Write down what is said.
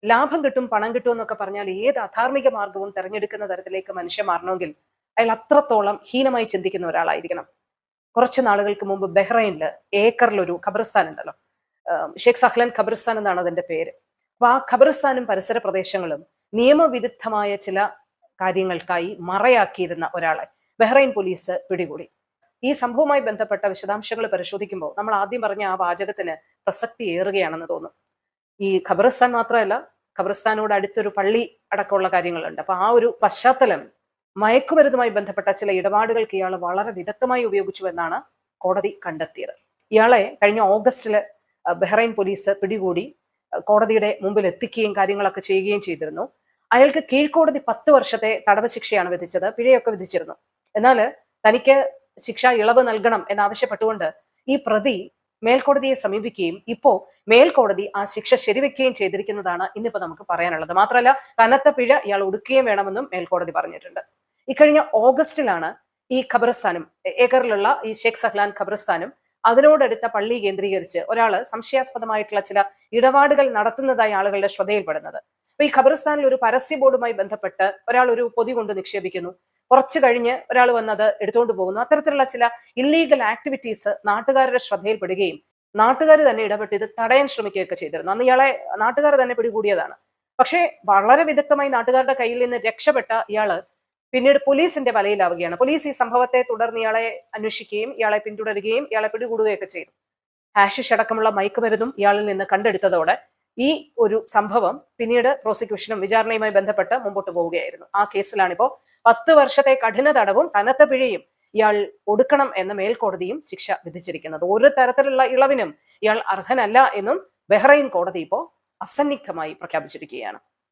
ലാഭം കിട്ടും, പണം കിട്ടും എന്നൊക്കെ പറഞ്ഞാൽ ഏത് അധാർമിക മാർഗവും തെരഞ്ഞെടുക്കുന്ന തരത്തിലേക്ക് മനുഷ്യൻ മാറണമെങ്കിൽ അയാൾ അത്രത്തോളം ഹീനമായി ചിന്തിക്കുന്ന ഒരാളായിരിക്കണം. കുറച്ച് നാളുകൾക്ക് മുമ്പ് ബഹ്റൈനില് ഏക്കറിലൊരു ഖബർസ്ഥാൻ ഉണ്ടല്ലോ, ഷേഖ് സഹ്ലൻ ഖബർസ്ഥാൻ എന്നാണ് അതിന്റെ പേര്. അപ്പൊ ആ ഖബർസ്ഥാനും പരിസര പ്രദേശങ്ങളും നിയമവിരുദ്ധമായ ചില കാര്യങ്ങൾക്കായി മറയാക്കിയിരുന്ന ഒരാളെ ബഹ്റൈൻ പോലീസ് പിടികൂടി. ഈ സംഭവവുമായി ബന്ധപ്പെട്ട വിശദാംശങ്ങൾ പരിശോധിക്കുമ്പോൾ നമ്മൾ ആദ്യം പറഞ്ഞ ആ വാചകത്തിന് പ്രസക്തി ഏറുകയാണെന്ന് തോന്നും. ഈ ഖബർസ്ഥാൻ മാത്രമല്ല, ഖബർസ്ഥാനോട് അടുത്തൊരു പള്ളി അടക്കമുള്ള കാര്യങ്ങളുണ്ട്. അപ്പൊ ആ ഒരു പശ്ചാത്തലം മയക്കുമരുന്നുമായി ബന്ധപ്പെട്ട ചില ഇടപാടുകൾക്ക് ഇയാൾ വളരെ വിദഗ്ധമായി ഉപയോഗിച്ചു എന്നാണ് കോടതി കണ്ടെത്തിയത്. ഇയാളെ കഴിഞ്ഞ ഓഗസ്റ്റില് ബഹ്റൈൻ പോലീസ് പിടികൂടി കോടതിയുടെ മുമ്പിൽ എത്തിക്കുകയും കാര്യങ്ങളൊക്കെ ചെയ്യുകയും ചെയ്തിരുന്നു. അയാൾക്ക് കീഴ്ക്കോടതി 10 വർഷത്തെ തടവ് ശിക്ഷയാണ് വിധിച്ചത്, പിഴയൊക്കെ വിധിച്ചിരുന്നു. എന്നാൽ തനിക്ക് ശിക്ഷ ഇളവ് നൽകണം എന്നാവശ്യപ്പെട്ടുകൊണ്ട് ഈ പ്രതി മേൽക്കോടതിയെ സമീപിക്കുകയും ഇപ്പോ മേൽക്കോടതി ആ ശിക്ഷ ശരിവെക്കുകയും ചെയ്തിരിക്കുന്നതാണ് ഇന്നിപ്പോ നമുക്ക് പറയാനുള്ളത്. മാത്രമല്ല, കനത്ത പിഴ ഇയാൾ ഒടുക്കുകയും വേണമെന്നും മേൽക്കോടതി പറഞ്ഞിട്ടുണ്ട്. ഇക്കഴിഞ്ഞ ഓഗസ്റ്റിലാണ് ഈ ഖബർസ്ഥാനും ഏക്കറിലുള്ള ഈ ഷേഖ് സഹ്ലാൻ ഖബർസ്ഥാനും അതിനോടടുത്ത പള്ളി കേന്ദ്രീകരിച്ച് ഒരാള് സംശയാസ്പദമായിട്ടുള്ള ചില ഇടപാടുകൾ നടത്തുന്നതായി ആളുകളുടെ ശ്രദ്ധയിൽപ്പെടുന്നത്. അപ്പൊ ഈ ഖബർസ്ഥാനിൽ ഒരു പരസ്യ ബോർഡുമായി ബന്ധപ്പെട്ട് ഒരാൾ ഒരു പൊതി കൊണ്ട് നിക്ഷേപിക്കുന്നു. കുറച്ചു കഴിഞ്ഞ് ഒരാൾ വന്നത് എടുത്തുകൊണ്ട് പോകുന്നു. അത്തരത്തിലുള്ള ചില ഇല്ലീഗൽ ആക്ടിവിറ്റീസ് നാട്ടുകാരുടെ ശ്രദ്ധയിൽപ്പെടുകയും നാട്ടുകാർ തന്നെ ഇടപെട്ട് ഇത് തടയാൻ ശ്രമിക്കുകയൊക്കെ ചെയ്തിരുന്നു. അന്ന് ഇയാളെ നാട്ടുകാർ തന്നെ പിടികൂടിയതാണ്. പക്ഷേ വളരെ വിദഗ്ധമായി നാട്ടുകാരുടെ കയ്യിൽ നിന്ന് രക്ഷപ്പെട്ട ഇയാള് പിന്നീട് പോലീസിന്റെ വലയിലാവുകയാണ്. പോലീസ് ഈ സംഭവത്തെ തുടർന്ന് ഇയാളെ അന്വേഷിക്കുകയും ഇയാളെ പിന്തുടരുകയും ഇയാളെ പിടികൂടുകയൊക്കെ ചെയ്തു. ഹാഷിഷ് അടക്കമുള്ള മയക്കുമരുന്നും ഇയാളിൽ നിന്ന് കണ്ടെടുത്തതോടെ ഈ ഒരു സംഭവം പിന്നീട് പ്രോസിക്യൂഷനും വിചാരണയുമായി ബന്ധപ്പെട്ട് മുമ്പോട്ട് പോവുകയായിരുന്നു. ആ കേസിലാണിപ്പോ 10 വർഷത്തെ കഠിന തടവും കനത്ത പിഴയും ഇയാൾ ഒടുക്കണം എന്ന് മേൽക്കോടതിയും ശിക്ഷ വിധിച്ചിരിക്കുന്നത്. ഒരു തരത്തിലുള്ള ഇളവിനും ഇയാൾ അർഹനല്ല എന്നും ബഹ്റൈൻ കോടതി ഇപ്പോ അസന്നിഗ്ധമായി പ്രഖ്യാപിച്ചിരിക്കുകയാണ്.